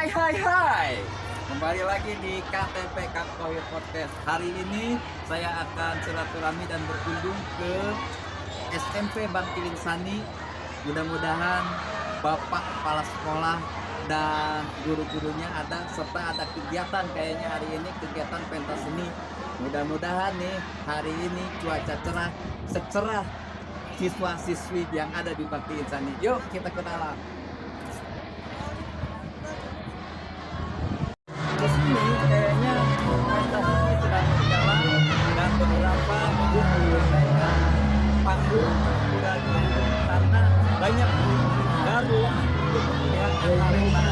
Hai. Kembali lagi di KTP Kang Tohir Podcast. Hari ini saya akan silaturahmi dan berkunjung ke SMP Bangkilin Sani. Mudah-mudahan Bapak Kepala Sekolah dan guru-gurunya ada, serta ada kegiatan kayaknya hari ini, kegiatan pentas seni. Mudah-mudahan nih hari ini cuaca cerah, secerah siswa-siswi yang ada di Bangkilin Sani. Yuk kita ke dalam. Di sini kayaknya pentas ini sedang berjalan dan beberapa guru mereka panggung sudah karena banyak baru untuk melihat arena.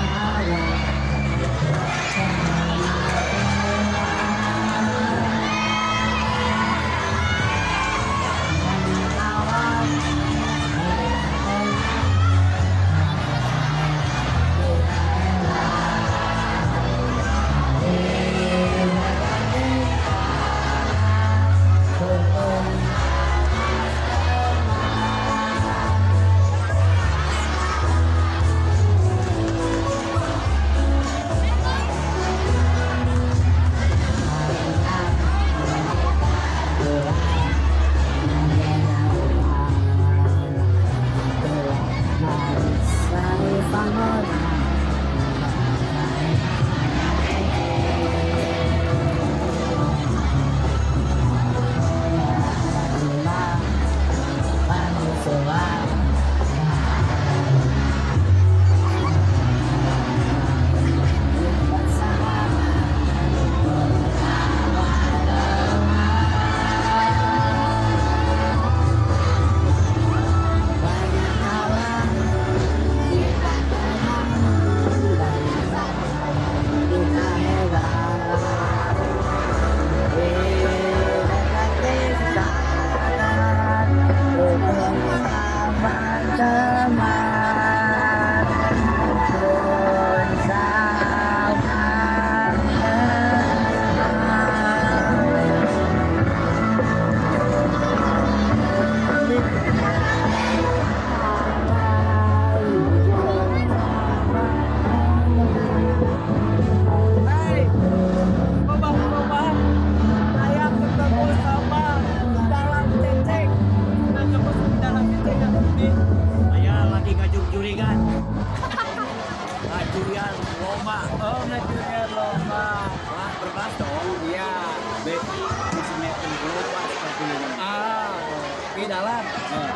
Di dalam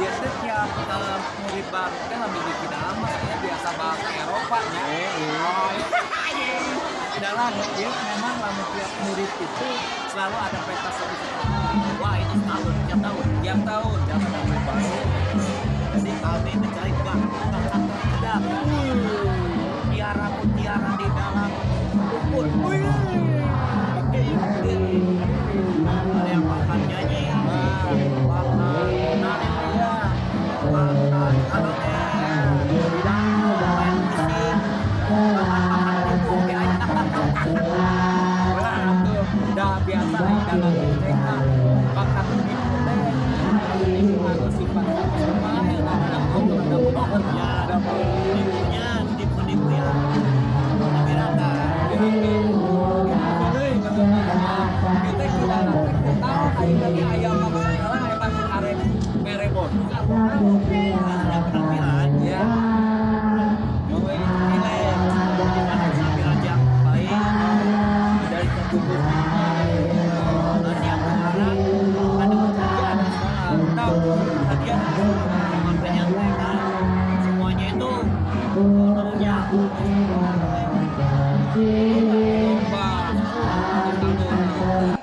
biasanya tiap murid baru kan lebih di dalam makanya biasa bahasa Eropa ya. Di dalam ya memang lama tiap murid itu selalu ada pentas seni seperti ini. Wah ini tiap tahun dapat murid baru. Jadi kami mencari bakat terhadap mutiara di dalam rumput. Ada yang makan nyanyi, udah biasa dalam mereka bakat ini harus sifat sama yang ada powernya, ada penipunya, tipu-tipu ya, rata. Kita tidak tahu hari ayam apa salah emang arek merebon. Ada penampilan ya. Mau ini gimana penampilan yang baik dari tertutup dan yang sekarang ada pekerjaan tahu hadiah makanya mereka semuanya itu namanya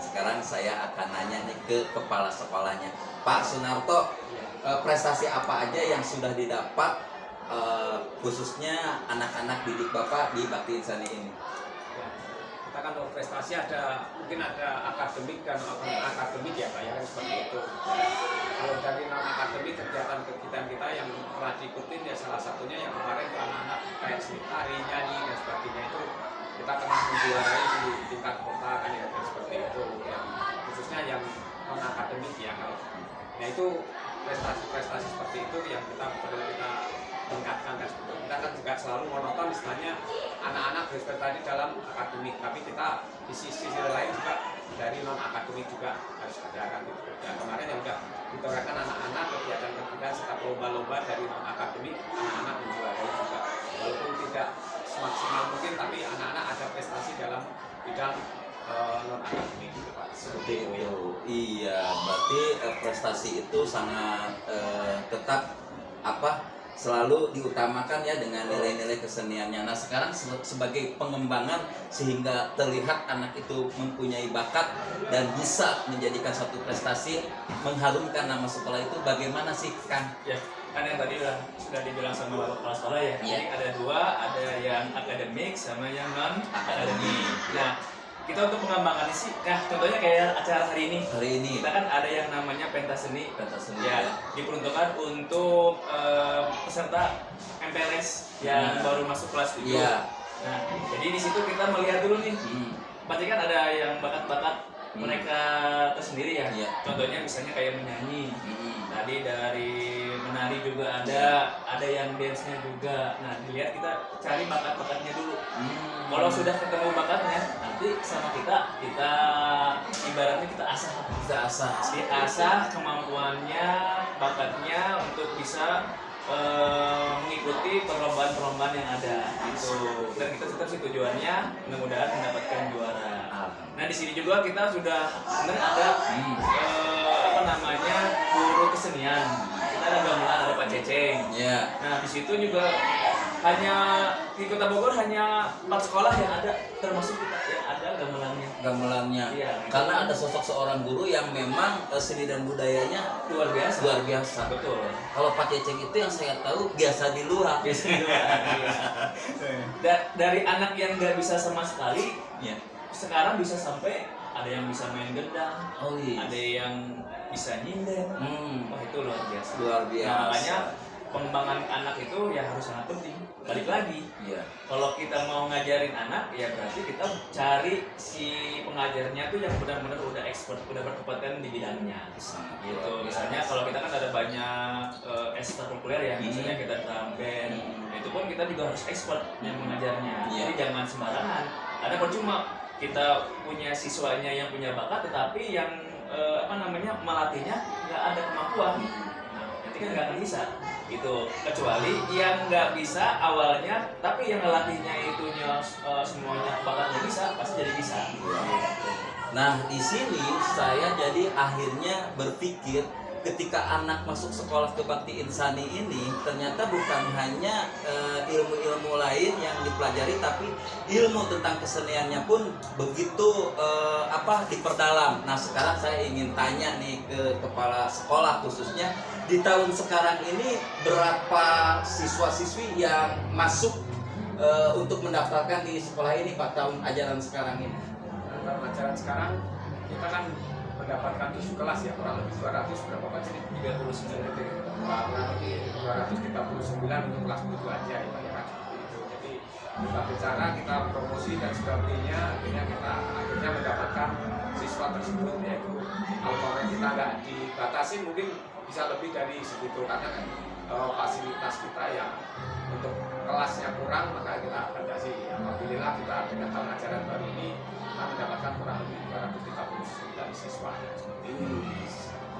sekarang saya akan nanya nih ke kepala sekolahnya Pak Sunarto, prestasi apa aja yang sudah didapat khususnya anak-anak didik Bapak di Bangkilin Sani ini? Kita kan kalau prestasi mungkin ada akademik dan akademik ya Pak ya kan seperti itu. Kalau dari non akademik kegiatan kita yang pernah diikutin ya salah satunya yang kemarin anak-anak kayak seni tari, nyanyi dan sebagainya itu kita pernah menjuarai di tingkat kota kan ya dan seperti itu ya. Khususnya yang non akademik ya kalau nah itu prestasi-prestasi seperti itu yang kita perlu kita tingkatkan kan seperti itu. Kita kan juga selalu monoton istilahnya anak-anak berprestasi dalam akademik, tapi kita di sisi lain juga dari non akademik juga harus ada kan gitu. Dan kemarin yang udah ditorehkan anak-anak kegiatan serta lomba-lomba dari non akademik, anak-anak menjuarai juga, walaupun tidak semaksimal mungkin, tapi anak-anak ada prestasi dalam bidang non akademik gitu Pak. Seperti itu. Iya, berarti prestasi itu sangat tetap selalu diutamakan ya dengan nilai-nilai keseniannya. Nah sekarang sebagai pengembangan sehingga terlihat anak itu mempunyai bakat dan bisa menjadikan satu prestasi mengharumkan nama sekolah itu, bagaimana sih Kang? Ya, kan yang tadi sudah dibilang sama Bapak Kepala Sekolah ya. Jadi ada dua, ada yang akademik sama yang non akademik. Nah, kita untuk pengembangan sih, contohnya kayak acara hari ini kita kan ada yang namanya pentas seni ya, diperuntukkan untuk peserta MPLS yang baru masuk kelas 7 Nah, jadi di situ kita melihat dulu nih, pasti kan ada yang bakat-bakat mereka tersendiri ya. Contohnya misalnya kayak menyanyi, tadi dari menari juga ada yang dance-nya juga. Nah, dilihat kita cari bakat-bakatnya dulu. Kalau sudah ketemu bakatnya, nanti sama kita ibaratnya kita asah kemampuannya, bakatnya untuk bisa mengikuti perlombaan-perlombaan yang ada gitu. Dan kita tetap sih tujuannya mudah-mudahan mendapatkan juara. Nah di sini juga kita sudah ada guru kesenian. Kita ada gamelan, ada Pak Ceceng. Nah di situ juga hanya di Kota Bogor hanya 4 sekolah yang ada, termasuk kita yang ada gamelannya. Karena ada sosok seorang guru yang memang seni dan budayanya luar biasa. Betul. Kalau Pak Ceceng itu yang saya tahu biasa di luar. Dari anak yang nggak bisa sama sekali, sekarang bisa sampai ada yang bisa main gendang, ada yang bisa nyinden. Wah itu luar biasa. Nah, makanya pengembangan anak itu ya harus sangat penting. Balik lagi, kalau kita mau ngajarin anak, ya berarti kita cari si pengajarnya tuh yang benar-benar udah expert, udah berkepatan di bidangnya. Gitu. Misalnya kalau kita kan ada banyak ekstrakurikuler ya, misalnya kita drum band, itu pun kita juga harus expert yang mengajarnya. Jadi jangan sembarangan. Ada percuma kita punya siswanya yang punya bakat, tetapi yang melatihnya nggak ada kemampuan. Nah, nanti kan nggak akan bisa. Itu kecuali yang nggak bisa awalnya, tapi yang ngelatihnya itunya semuanya bakatnya bisa, pasti jadi bisa. Nah di sini saya jadi akhirnya berpikir, ketika anak masuk sekolah Kebakti Insani ini ternyata bukan hanya ilmu-ilmu lain yang dipelajari, tapi ilmu tentang keseniannya pun begitu diperdalam. Nah sekarang saya ingin tanya nih ke kepala sekolah, khususnya di tahun sekarang ini berapa siswa-siswi yang masuk untuk mendaftarkan di sekolah ini Pak, tahun ajaran sekarang ini? Tahun ajaran sekarang kita kan mendapatkan 7 kelas ya, kurang lebih 200 berapa Pak? 39. Kurang lebih 239 untuk kelas 7 aja ya Pak ya kan, seperti itu. Jadi kita bicara, kita promosi dan sebagainya, akhirnya kita mendapatkan siswa tersebut, yaitu kalau kemarin kita nggak dibatasi mungkin bisa lebih dari segitu, karena kan fasilitas kita yang untuk kelasnya kurang, maka kita batasi. Alhamdulillah kita dengan tahun ajaran baru ini kita mendapatkan kurang lebih 239 siswa seperti itu.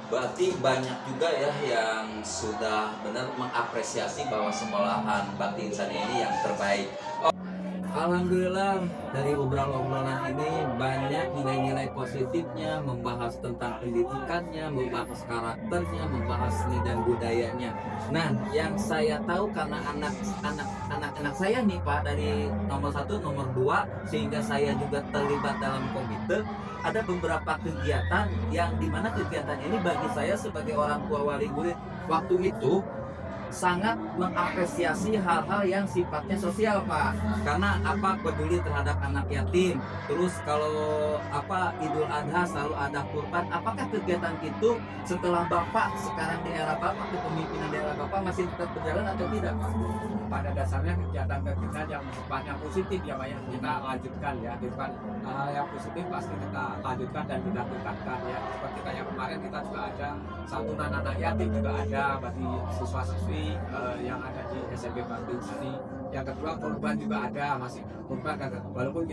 Berarti banyak juga ya yang sudah benar mengapresiasi bahwa sekolahan Bakti Insani ini yang terbaik. Alhamdulillah dari obrolan-obrolan ini banyak nilai-nilai positifnya, membahas tentang pendidikannya, membahas karakternya, membahas seni dan budayanya. Nah, yang saya tahu karena anak-anak saya nih Pak, dari nomor 1, nomor 2, sehingga saya juga terlibat dalam komite, ada beberapa kegiatan yang dimana kegiatan ini bagi saya sebagai orang tua wali murid waktu itu sangat mengapresiasi hal-hal yang sifatnya sosial Pak, karena peduli terhadap anak yatim. Terus kalau Idul Adha selalu ada kurban. Apakah kegiatan itu setelah Bapak sekarang di era Bapak, kepemimpinan di era Bapak masih tetap berjalan atau tidak Pak? Pada dasarnya kegiatan-kegiatan yang sifatnya positif ya Pak, yang kita lanjutkan ya, bukan hal yang positif pasti kita lanjutkan dan kita tingkatkan ya. Seperti kayak kemarin kita juga ada santunan anak yatim juga ada bagi siswa-siswi yang ada di SMP Bakti Insani. yang kedua korban juga ada, masih korban kan, walaupun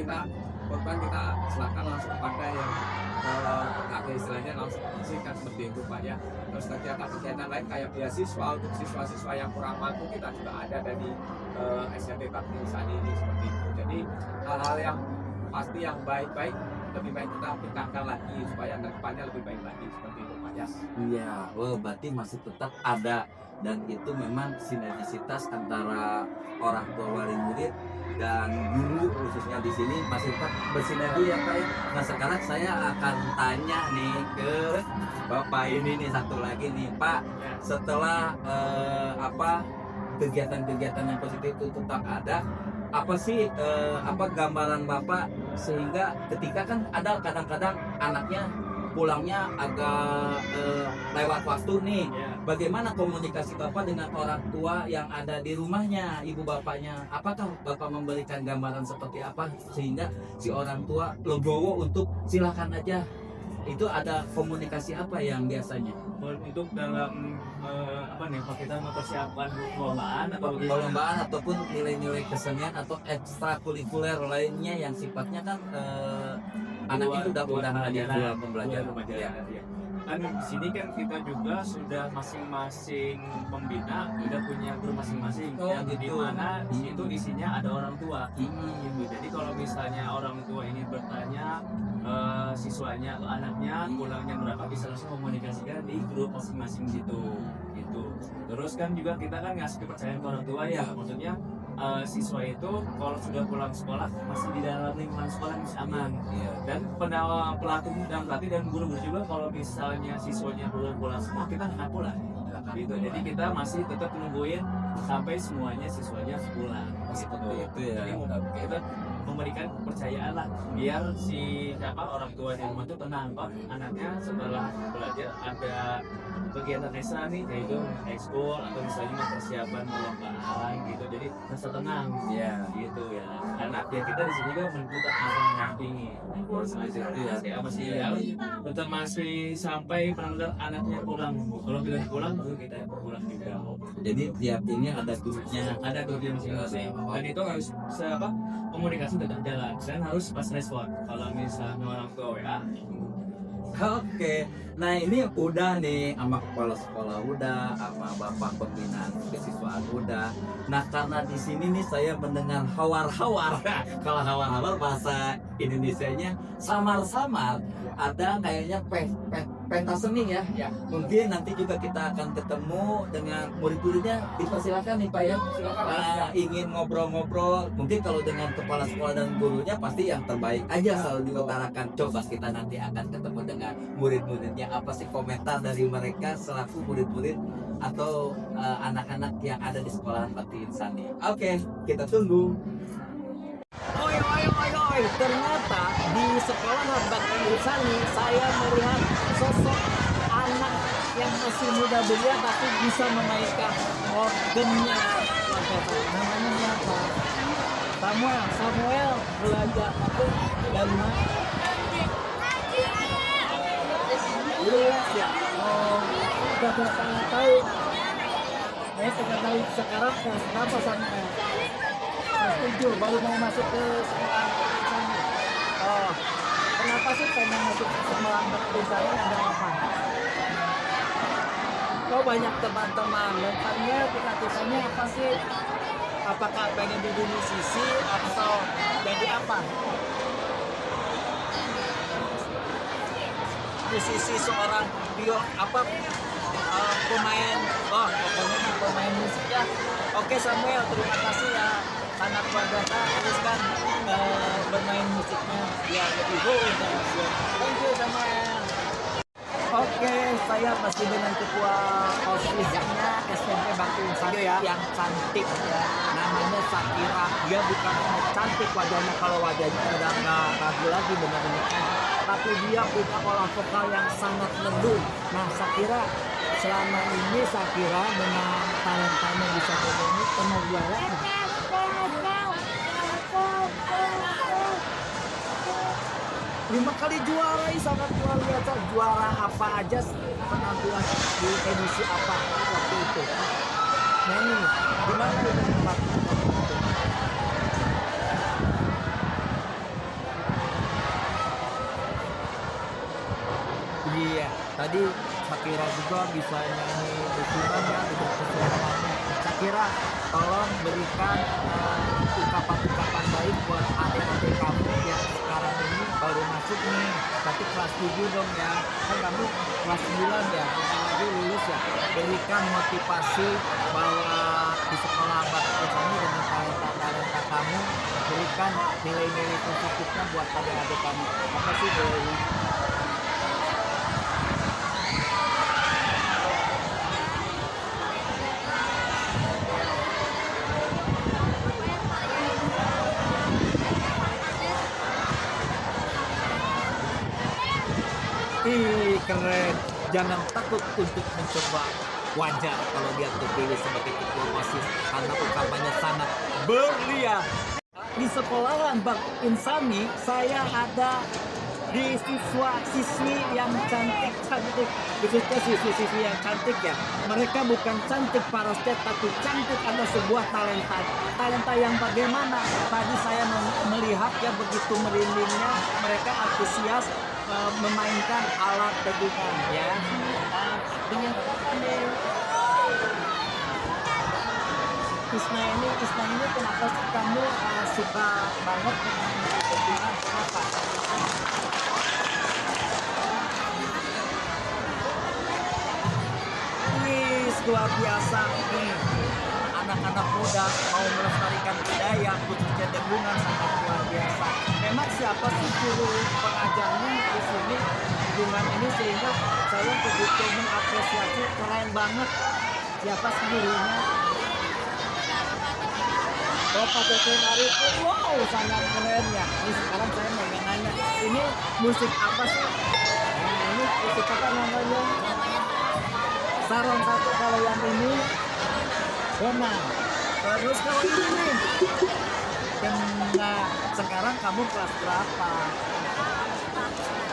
korban kita silakan langsung pada yang ada istilahnya langsung kan seperti itu Pak ya. Terus kegiatan lain kayak beasiswa untuk siswa-siswa yang kurang mampu kita juga ada dari SMP Bakti Insani ini seperti itu. Jadi hal-hal yang pasti yang baik-baik lebih baik kita tingkatkan lagi supaya kedepannya lebih baik lagi seperti itu Pak ya. Iya, berarti masih tetap ada, dan itu memang sinergisitas antara orang tua wali murid dan guru khususnya di sini masih tetap bersinergi ya Pak ya. Nah sekarang saya akan tanya nih ke Bapak ini nih satu lagi nih Pak, setelah kegiatan-kegiatan yang positif itu tetap ada, apa sih gambaran Bapak sehingga ketika kan ada kadang-kadang anaknya pulangnya agak lewat waktu nih, bagaimana komunikasi Bapak dengan orang tua yang ada di rumahnya, ibu bapaknya? Apakah Bapak memberikan gambaran seperti apa sehingga si orang tua legowo untuk silakan aja? Itu ada komunikasi apa yang biasanya? Untuk dalam kalau kita mempersiapkan perlombaan ataupun nilai-nilai kesenian atau ekstrakurikuler lainnya yang sifatnya kan anaknya sudah pembelajaran. Kan di sini kan kita juga sudah masing-masing pembina sudah punya grup masing-masing yang di mana itu isinya ada orang tua gitu. Jadi kalau misalnya orang tua ini bertanya siswanya atau anaknya pulangnya berapa, bisa langsung komunikasikan di grup masing-masing gitu. Terus kan juga kita kan ngasih kepercayaan ke orang tua ya, maksudnya siswa itu kalau sudah pulang sekolah masih di dalam lingkungan sekolah masih aman. Dan pelatih dan guru-guru juga kalau misalnya siswanya belum pulang semua, kita akan pulang gitu. Jadi kita masih tetap nungguin sampai semuanya siswanya pulang Seperti itu ya. Jadi kita memberikan kepercayaan lah biar si orang tua di rumah itu tenang, Pak, anaknya setelah belajar ada kegiatan ekstra nih, yaitu ekskul atau misalnya persiapan perlombaan gitu, jadi rasa tenang gitu ya, karena ya kita di sini juga menentukan apa yang mendampingi tetap masih sampai benar-benar anaknya pulang. Kalau kita pulang baru kita pulang juga. Jadi tiap ini ada grupnya, ada grupnya masing-masing, dan itu harus komunikasi tetap jalan dan harus pas respon kalau misalnya orang tua WA. Oke, nah ini udah nih sama kepala sekolah udah, sama bapak pembinaan kesiswaan udah. Nah karena di sini nih saya mendengar hawar-hawar. Kalau hawar-hawar bahasa Indonesianya samar-samar. Ada kayaknya pentas seni ya. Mungkin nanti juga kita akan ketemu dengan murid-muridnya. Dipersilakan nih Pak ya. Ingin ngobrol-ngobrol. Mungkin kalau dengan kepala sekolah dan gurunya pasti yang terbaik aja selalu diutarakan. Coba kita nanti akan ketemu dengan murid-muridnya, apa sih komentar dari mereka selaku murid-murid atau anak-anak yang ada di sekolahan Bakti Insani. Oke, kita tunggu. Oi, ternyata di sekolahan Bakti Insani saya melihat sosok anak yang masih muda belia tapi bisa memainkan organnya. Namanya siapa? Samuel belajar apa dari mana? Ya, udah berapa tahu? Saya tidak tahu sekarang kenapa Samuel. Kelas 7 baru mau masuk ke sekolah sana. Oh, kenapa sih pengen masuk ke sekolah Bakti sana, ada apa? Kok banyak teman-teman, lengkapnya cita-citanya apa sih? Apakah pengen jadi musisi atau jadi apa? Musisi, seorang pemain, pokoknya pemain musik ya. Oke Samuel, terima kasih ya, sangat luar biasa, teruskan bermain musiknya ya lebih internasional. Thank you Samuel. Oke, saya masih dengan ketua OSIS-nya SMP Bakti Insani yang cantik ya, namanya Sakira. Dia bukan hanya cantik wajahnya, kalau wajahnya udah nggak ragu lagi benar-benar cantik, tapi dia punya olah vokal yang sangat merdu. Nah Sakira, selama ini Sakira dengan talentanya bisa bernyanyi pernah juara. 5 kali juara, sangat luar biasa. Juara apa aja, penampilan di edisi apa waktu itu? Nyanyi, gimana itu? Tadi Shakira juga bisa nyanyi dukungan ya dengan keseruannya. Shakira, tolong berikan ungkapan-ungkapan baik buat adik-adik kamu yang sekarang ini baru masuk nih, tapi kelas 7 dong ya. Kan kamu kelas 9 ya, bentar lagi lulus ya. Berikan motivasi bahwa di sekolah bakti kamu dengan talenta-talenta kamu, berikan nilai-nilai positifnya buat adik-adik kamu. Apa sih nilai? Ih, keren. Jangan takut untuk mencoba. Wajar kalau dia terpilih sebagai ketua OSIS karena ungkapannya sangat berlian. Di sekolahan Bang Insani, saya ada di siswa-siswi yang cantik-cantik, khususnya siswi-siswi yang cantik ya. Mereka bukan cantik parastet, tapi cantik ada sebuah talenta yang bagaimana. Tadi saya melihat ya begitu merindingnya mereka antusias memainkan alat dengungan ya. Dengan Isna ini kenapa sih kamu suka banget dengan dengungan? Kenapa? Luar biasa nih, anak-anak muda mau melestarikan budaya khususnya dengungan sangat luar biasa. Memang siapa sih guru pengajarnya di sini dengungan ini sehingga saya begitu mengapresiasi, keren banget. Siapa sih gurunya? Bapak Teten Arif, wow sangat keren ya. Ini sekarang saya mau nanya, ini musik apa sih? Nah, ini musik apa namanya? Sarong satu, kalau yang ini benang. Terus kalau ini nih, sekarang kamu kelas berapa?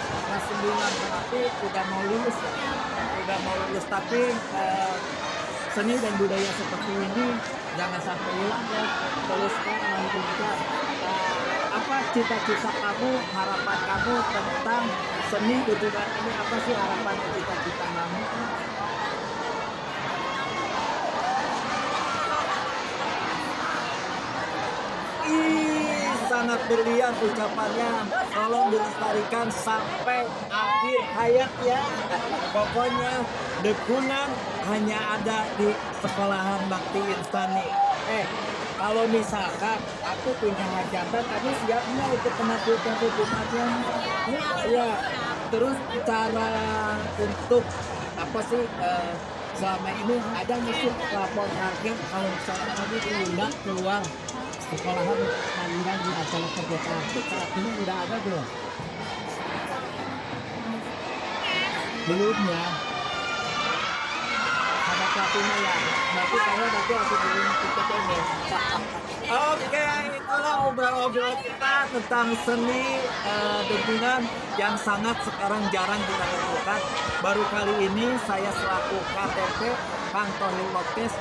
Kelas 9, berarti udah mau lulus ya? Udah mau lulus, tapi seni dan budaya seperti ini jangan sampai hilang ya. Teruskan lanjutkan. Apa cita-cita kamu, harapan kamu tentang seni budaya ini? Apa sih harapan dan cita-cita kamu? Sangat berlian ucapannya, tolong dilestarikan sampai akhir hayat ya. Pokoknya dengungan hanya ada di sekolahan Bakti Insani. Kalau misalkan aku punya hajatan, tadi siapnya untuk menampilkan dukungannya ya. Terus cara untuk apa sih selama ini ada mesti lapor harga kalau misalkan tadi diundang keluar sekolahan pandang di acara kegiatan saat ini udah ada belum? Belum ya. Ada pelatihnya ya. Berarti saya nanti harus beli tiketnya ya. Oke, itulah obrol-obrol kita tentang seni dengungan yang sangat sekarang jarang kita lakukan. Baru kali ini saya selaku KTP Kang Tohil Lopez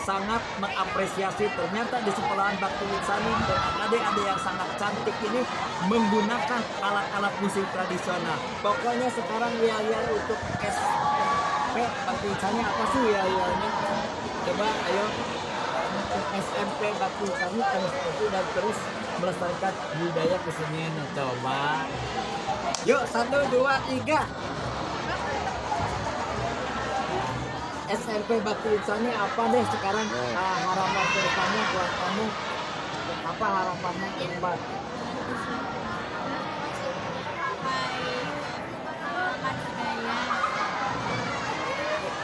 sangat mengapresiasi ternyata di sekolahan Bakti Insani dengan adik-adik yang sangat cantik ini menggunakan alat-alat musik tradisional. Pokoknya sekarang ya untuk SMP Bakti Insani apa sih ya ini? Coba ayo untuk SMP Bakti Insani dan terus melestarikan budaya kesenian. Coba. Yuk 1, 2, 3. SMP Bakti Insani apa deh sekarang harapan kedepannya buat kamu? Apa harapannya ke depan?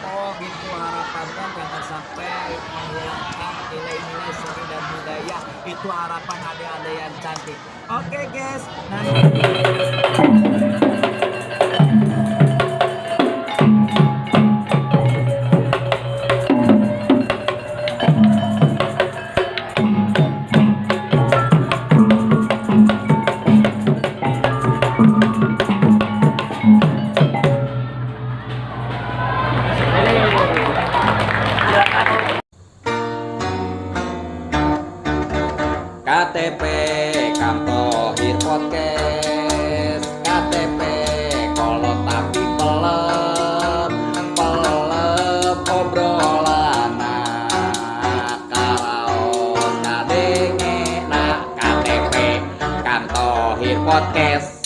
Oh gitu harapannya, jangan sampai menghilangkan nilai-nilai seni dan budaya. Itu harapan adik-adik yang cantik. Oke guys, KTP Kang Tohir Podcast, KTP kolot tapi pelet. Kang Tohir Podcast.